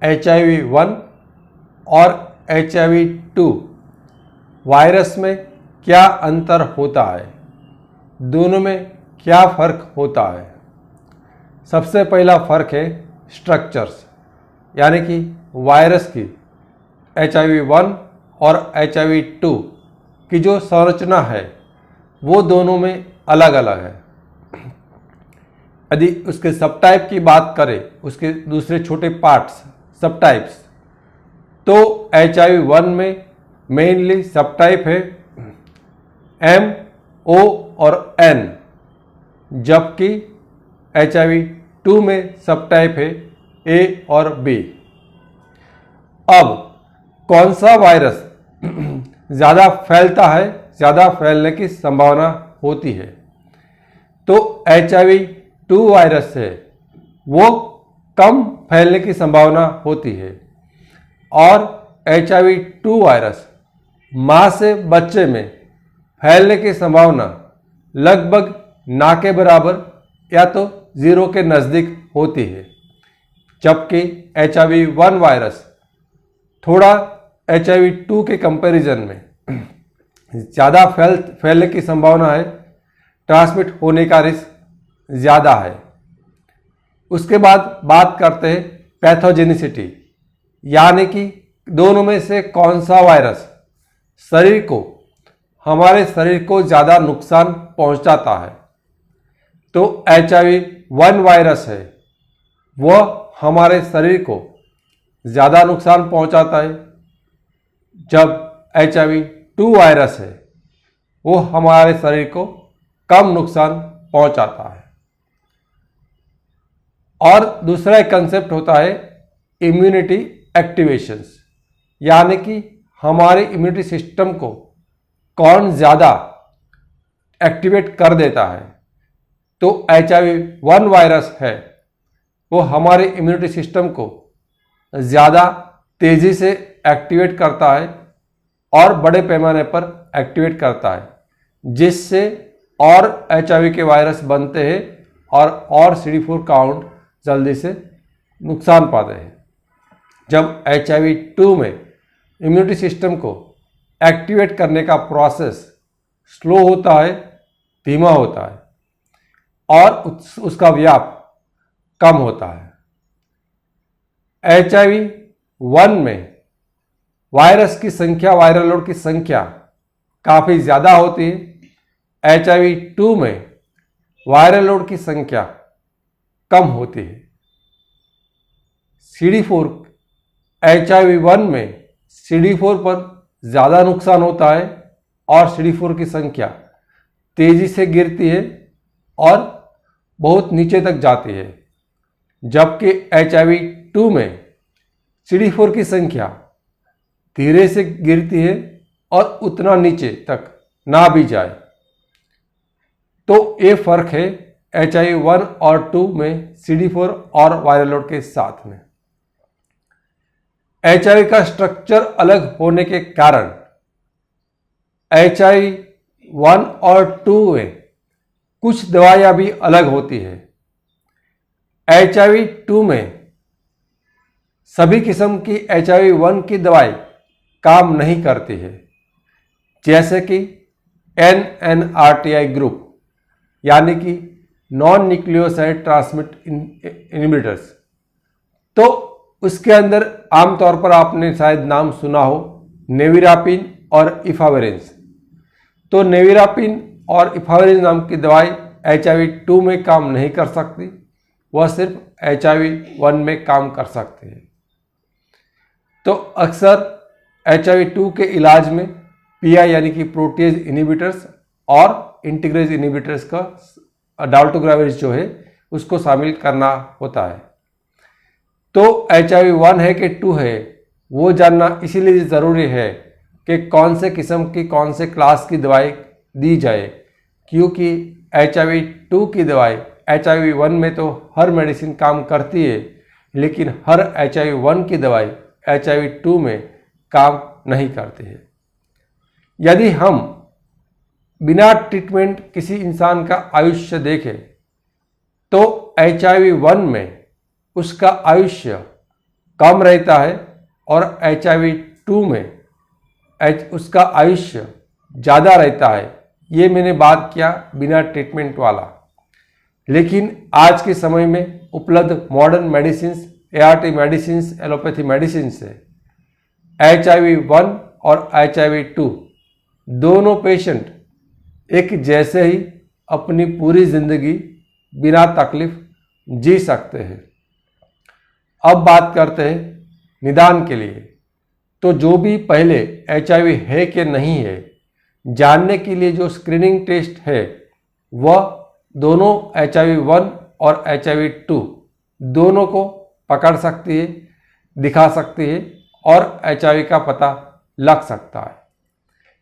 HIV-1 और HIV-2 virus में क्या अंतर होता है, दोनों में क्या फ़र्क होता है। सबसे पहला फ़र्क है स्ट्रक्चर्स, यानी कि वायरस की HIV-1 और HIV-2 की जो संरचना है वो दोनों में अलग अलग है। यदि उसके सब टाइप की बात करें, उसके दूसरे छोटे पार्ट्स सब टाइप्स, तो HIV-1 में मेनली सब टाइप है M, O और N, जबकि HIV-2 में सब टाइप है A और B। अब कौन सा वायरस ज़्यादा फैलता है, ज़्यादा फैलने की संभावना होती है, तो HIV-2 वायरस है वो कम फैलने की संभावना होती है, और HIV-2 वायरस माँ से बच्चे में फैलने की संभावना लगभग ना के बराबर या तो 0 के नज़दीक होती है, जबकि HIV-1 वायरस थोड़ा HIV-2 के कंपैरिजन में ज़्यादा फैलने की संभावना है, ट्रांसमिट होने का रिस्क ज़्यादा है। उसके बाद बात करते हैं पैथोजेनिसिटी, यानी कि दोनों में से कौन सा वायरस हमारे शरीर को ज़्यादा नुकसान पहुंचाता है। तो HIV-1 वायरस है वह हमारे शरीर को ज़्यादा नुकसान पहुंचाता है, जब HIV-2 वायरस है वो हमारे शरीर को कम नुकसान पहुंचाता है। और दूसरा एक कंसेप्ट होता है इम्यूनिटी एक्टिवेशंस, यानी कि हमारे इम्यूनिटी सिस्टम को कौन ज़्यादा एक्टिवेट कर देता है। तो HIV-1 वायरस है वो हमारे इम्यूनिटी सिस्टम को ज़्यादा तेज़ी से एक्टिवेट करता है और बड़े पैमाने पर एक्टिवेट करता है, जिससे और HIV के वायरस बनते हैं और CD4 काउंट जल्दी से नुकसान पाते हैं। जब HIV-2 में इम्यूनिटी सिस्टम को एक्टिवेट करने का प्रोसेस स्लो होता है, धीमा होता है और उसका व्याप कम होता है। HIV-1 में वायरस की संख्या, वायरल लोड की संख्या काफ़ी ज़्यादा होती है। HIV-2 में वायरल लोड की संख्या कम होती है। CD4 HIV-1 में CD4 पर ज़्यादा नुकसान होता है और CD4 की संख्या तेज़ी से गिरती है और बहुत नीचे तक जाती है, जबकि HIV-2 में CD4 की संख्या धीरे से गिरती है और उतना नीचे तक ना भी जाए। तो ये फ़र्क है HIV-1 और 2 में CD4 और वायरल लोड के साथ में। HIV का स्ट्रक्चर अलग होने के कारण HIV-1 और 2 में कुछ दवाइयाँ भी अलग होती है। HIV-2 में सभी किस्म की HIV-1 की दवाई काम नहीं करती है, जैसे कि NNRTI ग्रुप, यानी कि नॉन न्यूक्लियोसाइड ट्रांसमिट इनहिबिटर्स। तो उसके अंदर आमतौर पर आपने शायद नाम सुना हो नेविरापिन और इफावेरेंस। तो नेविरापिन और इफावेरेंस नाम की दवाई HIV-2 में काम नहीं कर सकती, वह सिर्फ HIV-1 में काम कर सकती है। तो अक्सर HIV-2 के इलाज में PI यानी कि प्रोटीज इनहिबिटर्स और इंटीग्रेज इनहिबिटर्स का डाल्टोग्राविज जो है उसको शामिल करना होता है। तो HIV-1 है कि 2 है वो जानना इसीलिए ज़रूरी है कि कौन से किस्म की, कौन से क्लास की दवाई दी जाए, क्योंकि HIV-2 की दवाई HIV-1 में तो हर मेडिसिन काम करती है, लेकिन हर HIV-1 की दवाई HIV-2 में काम नहीं करती है। यदि हम बिना ट्रीटमेंट किसी इंसान का आयुष्य देखें तो HIV-1 में उसका आयुष्य कम रहता है और HIV-2 में उसका आयुष्य ज़्यादा रहता है। ये मैंने बात किया बिना ट्रीटमेंट वाला। लेकिन आज के समय में उपलब्ध modern medicine, ART medicine, allopathy medicine से HIV-1 और HIV-2 दोनों पेशेंट एक जैसे ही अपनी पूरी ज़िंदगी बिना तकलीफ जी सकते हैं। अब बात करते हैं निदान के लिए। तो जो भी पहले HIV है कि नहीं है जानने के लिए जो स्क्रीनिंग टेस्ट है वह दोनों HIV-1 और HIV-2 दोनों को पकड़ सकती है, दिखा सकती है और HIV का पता लग सकता है।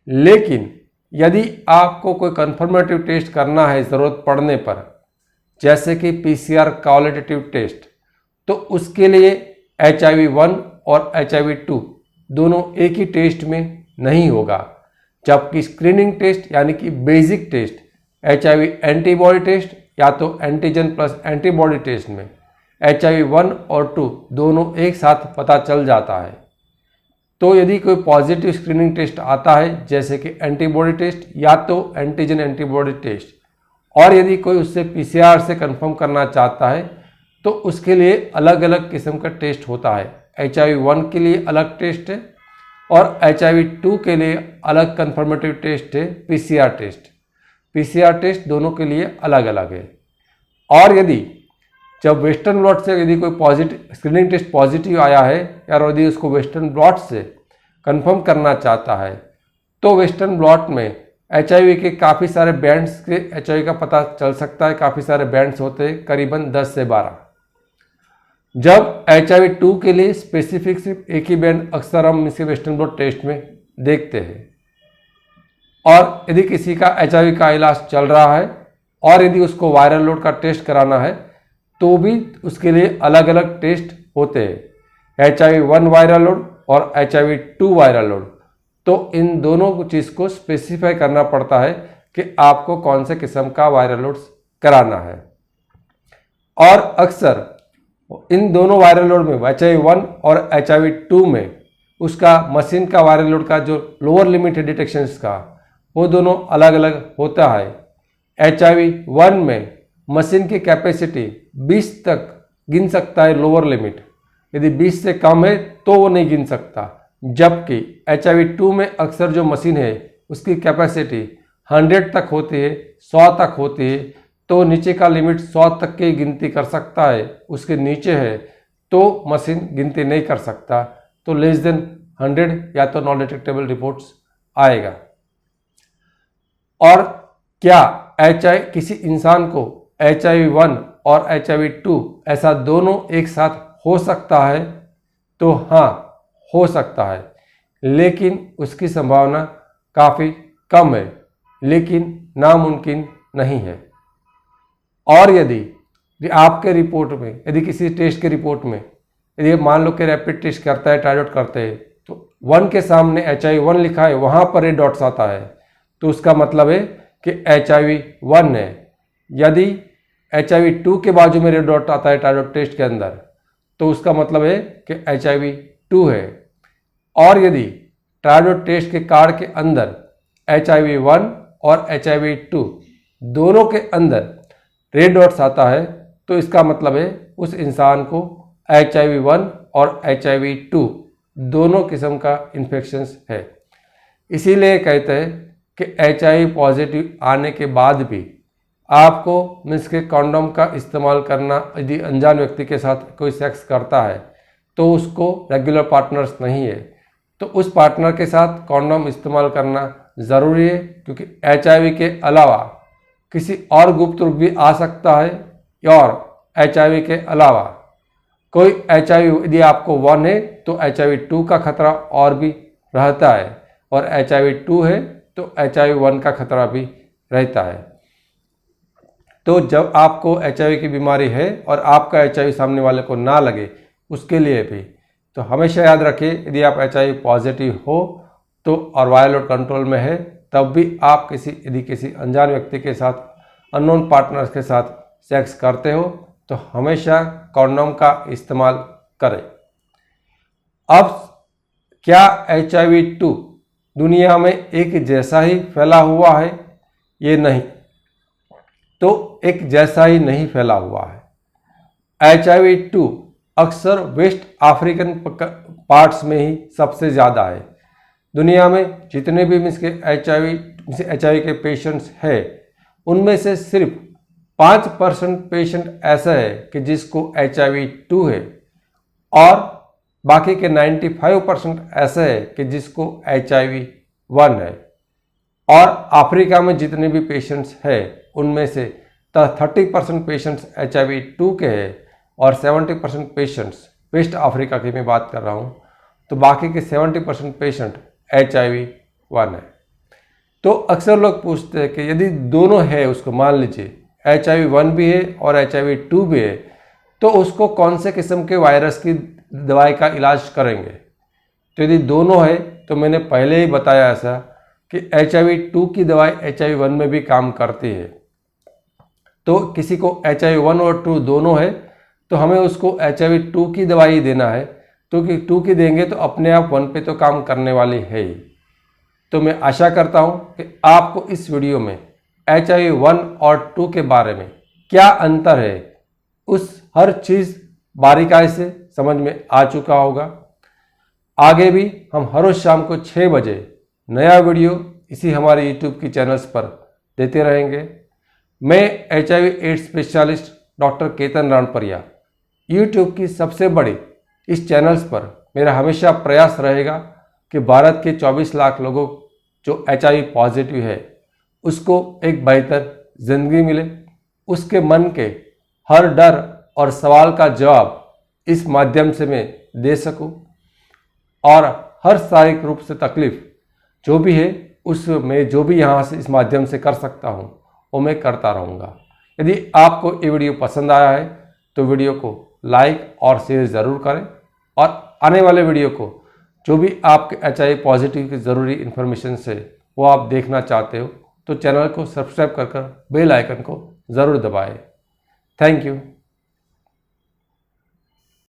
लेकिन यदि आपको कोई कन्फर्मेटिव टेस्ट करना है ज़रूरत पड़ने पर, जैसे कि PCR क्वालिटेटिव टेस्ट, तो उसके लिए HIV-1 और HIV-2 दोनों एक ही टेस्ट में नहीं होगा, जबकि स्क्रीनिंग टेस्ट यानी कि basic test HIV antibody test या तो एंटीजन प्लस एंटीबॉडी टेस्ट में HIV-1 और 2 दोनों एक साथ पता चल जाता है। तो यदि कोई पॉजिटिव स्क्रीनिंग टेस्ट आता है जैसे कि एंटीबॉडी टेस्ट या तो एंटीजन एंटीबॉडी टेस्ट, और यदि कोई उससे PCR से कंफर्म करना चाहता है तो उसके लिए अलग अलग किस्म का टेस्ट होता है। HIV-1 के लिए अलग टेस्ट है और HIV-2 के लिए अलग कंफर्मेटिव टेस्ट है PCR टेस्ट। PCR टेस्ट दोनों के लिए अलग अलग है। और यदि जब वेस्टर्न ब्लॉट से यदि कोई पॉजिटिव स्क्रीनिंग टेस्ट पॉजिटिव आया है या यदि उसको वेस्टर्न ब्लॉट से कंफर्म करना चाहता है तो वेस्टर्न ब्लॉट में HIV के काफ़ी सारे बैंड्स के HIV का पता चल सकता है। काफ़ी सारे बैंड्स होते हैं, करीबन 10 से 12। जब HIV-2 के लिए स्पेसिफिक सिर्फ एक ही बैंड अक्सर हम इसे वेस्टर्न ब्लॉट टेस्ट में देखते हैं। और यदि किसी का HIV का इलाज चल रहा है और यदि उसको वायरल लोड का टेस्ट कराना है तो भी उसके लिए अलग अलग टेस्ट होते हैं, HIV-1 वायरल लोड और HIV-2 वायरल लोड। तो इन दोनों चीज़ को स्पेसिफाई करना पड़ता है कि आपको कौन से किस्म का वायरल लोड कराना है। और अक्सर इन दोनों वायरल लोड में HIV-1 और HIV-2 में उसका मशीन का वायरल लोड का जो लोअर लिमिट है डिटेक्शंस का, वो दोनों अलग अलग होता है। HIV-1 में मशीन की कैपेसिटी 20 तक गिन सकता है लोअर लिमिट, यदि 20 से कम है तो वो नहीं गिन सकता। जबकि HIV-2 में अक्सर जो मशीन है उसकी कैपेसिटी 100 तक होती है, 100 तक होती है, तो नीचे का लिमिट 100 तक की गिनती कर सकता है। उसके नीचे है तो मशीन गिनती नहीं कर सकता, तो लेस देन 100 या तो नॉन डिटेक्टेबल रिपोर्ट्स आएगा। और क्या किसी इंसान को HIV-1 और HIV-2 ऐसा दोनों एक साथ हो सकता है? तो हाँ, हो सकता है, लेकिन उसकी संभावना काफ़ी कम है, लेकिन नामुमकिन नहीं है। और यदि आपके रिपोर्ट में, यदि किसी टेस्ट के रिपोर्ट में यदि मान लो कि रैपिड टेस्ट करता है, टाइडॉट करते हैं, तो 1 के सामने HIV-1 लिखा है, वहाँ पर रेड डॉट्स आता है, तो उसका मतलब है कि HIV-1 है। यदि HIV-2 के बाजू में रेड डॉट आता है टाइडॉट टेस्ट के अंदर, तो उसका मतलब है कि HIV-2 है। और यदि टाइडॉट टेस्ट के कार्ड के अंदर HIV-1 और HIV-2 दोनों के अंदर रेड डॉट्स आता है, तो इसका मतलब है उस इंसान को HIV-1 और HIV-2 दोनों किस्म का इन्फेक्शंस है। इसीलिए कहते हैं कि HIV पॉजिटिव आने के बाद भी आपको मीन्स के कॉन्डोम का इस्तेमाल करना, यदि अनजान व्यक्ति के साथ कोई सेक्स करता है तो उसको रेगुलर पार्टनर्स नहीं है, तो उस पार्टनर के साथ कॉन्डोम इस्तेमाल करना ज़रूरी है, क्योंकि HIV के अलावा किसी और गुप्त रूप भी आ सकता है। और HIV के अलावा कोई HIV यदि आपको 1 है तो HIV-2 का खतरा और भी रहता है, और HIV-2 है तो HIV-1 का खतरा भी रहता है। तो जब आपको HIV की बीमारी है और आपका HIV सामने वाले को ना लगे, उसके लिए भी तो हमेशा याद रखिए, यदि आप HIV पॉजिटिव हो तो और वायरल लोड कंट्रोल में है, तब भी आप यदि किसी अनजान व्यक्ति के साथ, अननोन पार्टनर्स के साथ सेक्स करते हो तो हमेशा कॉन्डोम का इस्तेमाल करें। अब क्या HIV-2 दुनिया में एक जैसा ही फैला हुआ है? ये नहीं, तो एक जैसा ही नहीं फैला हुआ है। HIV-2 अक्सर वेस्ट अफ्रीकन पार्ट्स में ही सबसे ज़्यादा है। दुनिया में जितने भी HIV के पेशेंट्स हैं, उनमें से सिर्फ 5% पेशेंट ऐसा है कि जिसको HIV-2 है और बाकी के 95% ऐसा है कि जिसको HIV-1 है। और अफ्रीका में जितने भी पेशेंट्स हैं, उनमें से 30% पेशेंट्स HIV-2 के हैं और 70% पेशेंट्स वेस्ट अफ्रीका की मैं बात कर रहा हूँ, तो बाकी के 70% पेशेंट HIV-1 है। तो अक्सर लोग पूछते हैं कि यदि दोनों है, उसको मान लीजिए HIV-1 भी है और HIV-2 भी है, तो उसको कौन से किस्म के वायरस की दवाई का इलाज करेंगे? तो यदि दोनों है तो मैंने पहले ही बताया ऐसा कि HIV-2 की दवाई HIV-1 में भी काम करती है। तो किसी को HIV-1 और 2 दोनों है तो हमें उसको HIV-2 की दवाई ही देना है, क्योंकि 2 की देंगे तो अपने आप 1 पे तो काम करने वाली है ही। तो मैं आशा करता हूँ कि आपको इस वीडियो में HIV-1 और 2 के बारे में क्या अंतर है, उस हर चीज़ बारीकाई से समझ में आ चुका होगा। आगे भी हम हर रोज शाम को 6 बजे नया वीडियो इसी हमारे YouTube की चैनल्स पर देते रहेंगे। मैं HIV/AIDS specialist doctor Ketan Ranpariya, YouTube की सबसे बड़ी इस चैनल्स पर मेरा हमेशा प्रयास रहेगा कि भारत के 24 लाख लोगों जो HIV पॉजिटिव है उसको एक बेहतर जिंदगी मिले, उसके मन के हर डर और सवाल का जवाब इस माध्यम से मैं दे सकूं और हर शारीरिक रूप से तकलीफ जो भी है उसमें जो भी यहाँ से इस माध्यम से कर सकता हूँ वो मैं करता रहूँगा। यदि आपको ये वीडियो पसंद आया है तो वीडियो को लाइक और शेयर ज़रूर करें और आने वाले वीडियो को जो भी आपके HIV पॉजिटिव की ज़रूरी इन्फॉर्मेशन से वो आप देखना चाहते हो तो चैनल को सब्सक्राइब कर बेल आइकन को ज़रूर दबाएं। Thank you.